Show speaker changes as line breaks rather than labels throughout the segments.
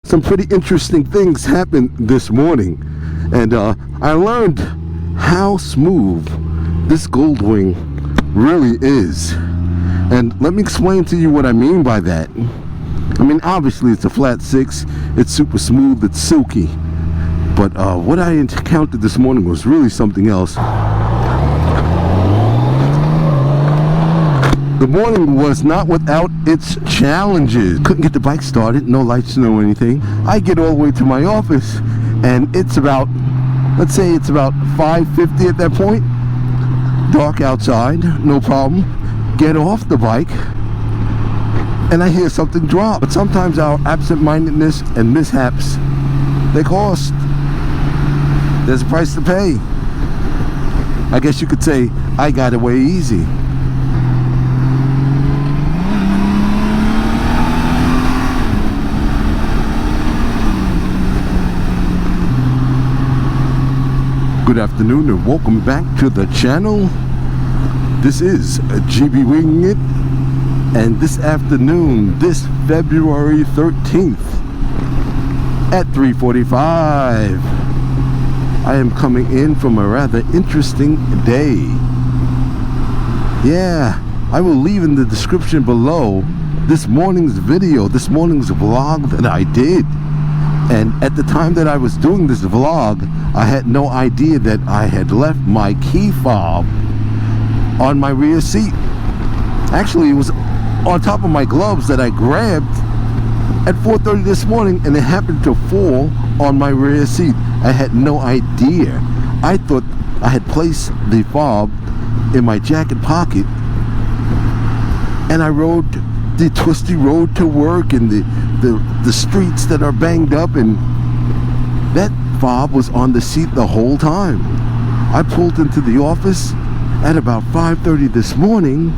some pretty interesting things happened this morning, and I learned how smooth this Goldwing really is. And let me explain to you what I mean by that. I mean, obviously it's a flat 6, it's super smooth, it's silky, but what I encountered this morning was really something else. The morning was not without its challenges. Couldn't get the bike started, no lights, no anything. I get all the way to my office, and it's about, let's say it's about 5:50 at that point. Dark outside, no problem. Get off the bike, and I hear something drop. But sometimes our absent-mindedness and mishaps, they cost. There's a price to pay. I guess you could say I got away easy. Good afternoon and welcome back to the channel. This is GB Winging It, and this afternoon, this February 13th at 3:45, I am coming in from a rather interesting day. Yeah, I will leave in the description below this morning's video, this morning's vlog that I did. And at the time that I was doing this vlog, I had no idea that I had left my key fob on my rear seat. Actually, it was on top of my gloves that I grabbed at 4:30 this morning, and it happened to fall on my rear seat. I had no idea. I thought I had placed the fob in my jacket pocket, and I rode the twisty road to work and the streets that are banged up, and that fob was on the seat the whole time. I pulled into the office at about 5:30 this morning,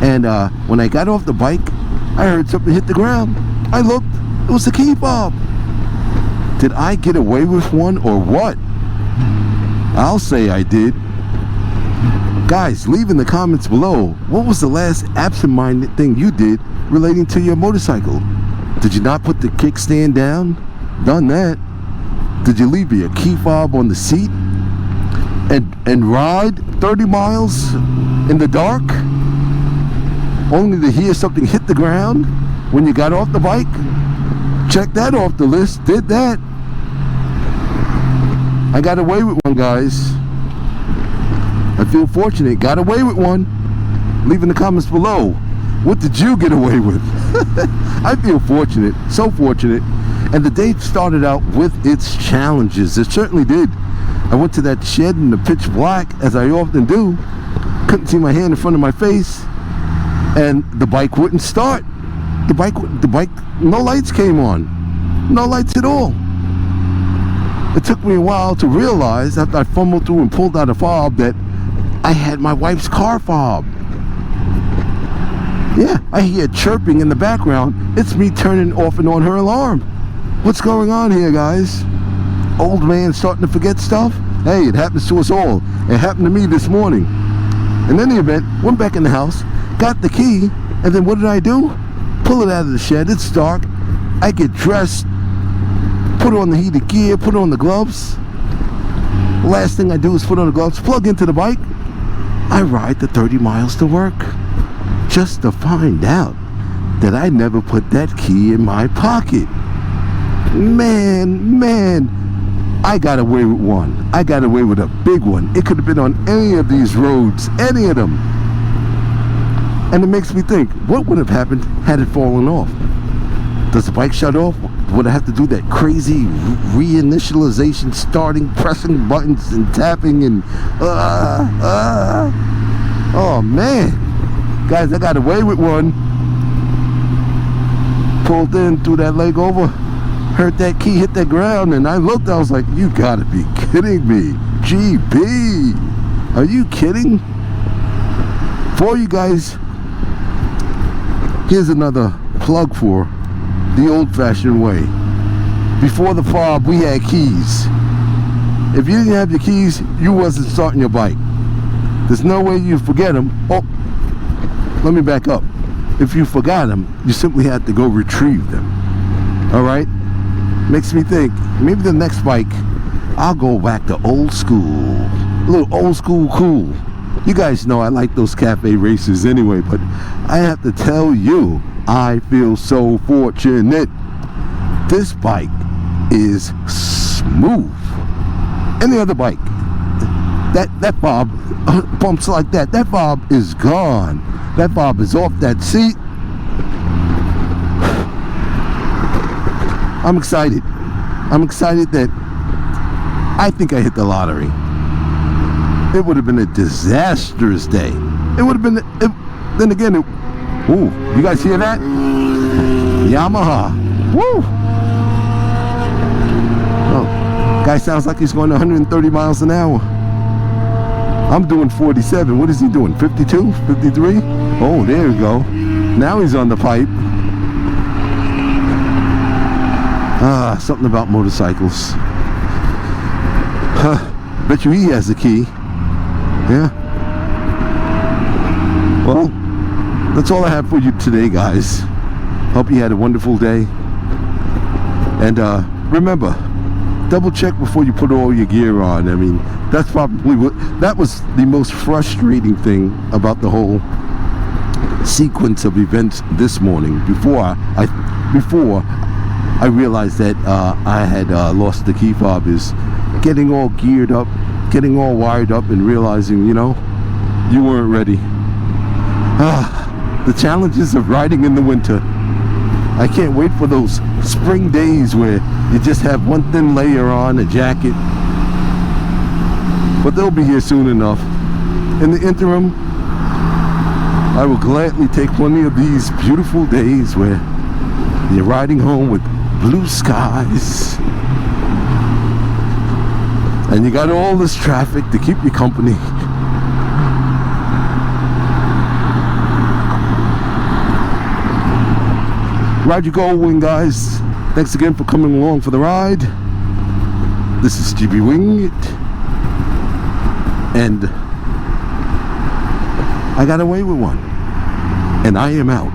and when I got off the bike, I heard something hit the ground. I looked, it was the key fob. Did I get away with one or what? I'll say I did. Guys, leave in the comments below, what was the last absent-minded thing you did relating to your motorcycle? Did you not put the kickstand down? Done that. Did you leave your key fob on the seat and ride 30 miles in the dark only to hear something hit the ground when you got off the bike? Check that off the list. Did that. I got away with one, guys. I feel fortunate. Got away with one. Leave in the comments below, what did you get away with? I feel fortunate, so fortunate. And the day started out with its challenges. It certainly did. I went to that shed in the pitch black, as I often do. Couldn't see my hand in front of my face, and the bike wouldn't start. The bike, no lights came on. No lights at all. It took me a while to realize, after I fumbled through and pulled out a fob, that I had my wife's car fob. Yeah, I hear chirping in the background. It's me turning off and on her alarm. What's going on here, guys? Old man starting to forget stuff? Hey, it happens to us all. It happened to me this morning. In any event, went back in the house, got the key, and then what did I do? Pull it out of the shed. It's dark. I get dressed, put on the heated gear, put on the gloves. The last thing I do is put on the gloves, plug into the bike. I ride the 30 miles to work, just to find out that I never put that key in my pocket. Man, I got away with one. I got away with a big one. It could have been on any of these roads, any of them. And it makes me think, what would have happened had it fallen off? Does the bike shut off? Would I have to do that crazy reinitialization, starting, pressing buttons and tapping and oh man, guys, I got away with one. Pulled in, threw that leg over, heard that key hit the ground, and I looked, I was like, you gotta be kidding me. GB, are you kidding? For you guys, here's another plug for the old-fashioned way. Before the fob, we had keys. If you didn't have your keys, you wasn't starting your bike. There's no way you forget them. Oh, let me back up. If you forgot them, you simply had to go retrieve them. All right? makes me think maybe the next bike I'll go back to old school, a little old school cool. You guys know I like those cafe races anyway, but I have to tell you, I feel so fortunate. This bike is smooth. Any other bike, that bob bumps like that, that bob is gone. That bob is off that seat. I'm excited. I'm excited that I think I hit the lottery. It would have been a disastrous day. It would have been, then again, ooh, you guys hear that? Yamaha. Woo! Oh, guy sounds like he's going 130 miles an hour. I'm doing 47. What is he doing? 52? 53? Oh, there we go. Now he's on the pipe. Ah, something about motorcycles. Huh, bet you he has the key. Yeah. Well, that's all I have for you today, guys. Hope you had a wonderful day. And remember, double check before you put all your gear on. I mean, that's probably that was the most frustrating thing about the whole sequence of events this morning. Before I realized that I had lost the key fob, is getting all geared up, getting all wired up, and realizing, you know, you weren't ready. The challenges of riding in the winter. I can't wait for those spring days where you just have one thin layer on, a jacket. But they'll be here soon enough. In the interim, I will gladly take plenty of these beautiful days where you're riding home with blue skies and you got all this traffic to keep you company. Ride your Goldwing, guys. Thanks again for coming along for the ride. This is GB Wing It, and I got away with one, and I am out.